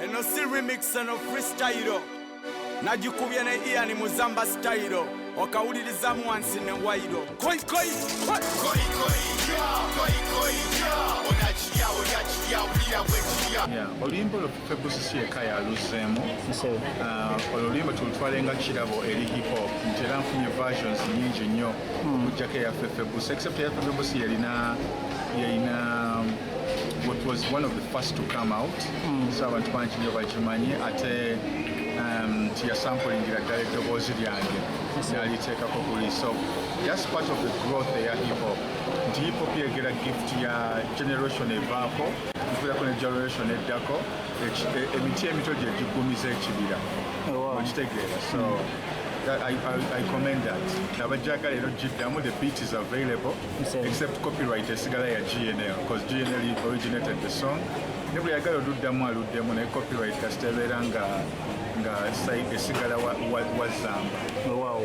eno si remix eno freestyle nagikubye ne Ian Muzamba style okawulirizamu wansi ne wairo koi koi koi koi koi ya koi koi ya onachiya ulira bwechiya oluyimba olufuffe busisi eka yaluzeemu oluyimba tulutwalenga kirabo eri hip hop nti era nfunye versions nyingi nnyo okujjako eyaffe busi except eyaffe busi yalina what was one of the first to come out so abantu bangi nnyo bakimanyi ate tiyasampulingira ddala eddoboozi lyange naliteekako buli so just part of the growth eya hip hop nti hip hop yegera gift ya generation evaako nfuirako ne generation eddako emiti emito gye gigumiza ekibira okitegeera so I commend that. Nabajagala eno jiddamu the beat is available except copyright esigala ya GNL because GNL originated the song ne buli yagala oluddamu aluddemu naye copyright kasita ebeera nga esigala wazamba. Wow.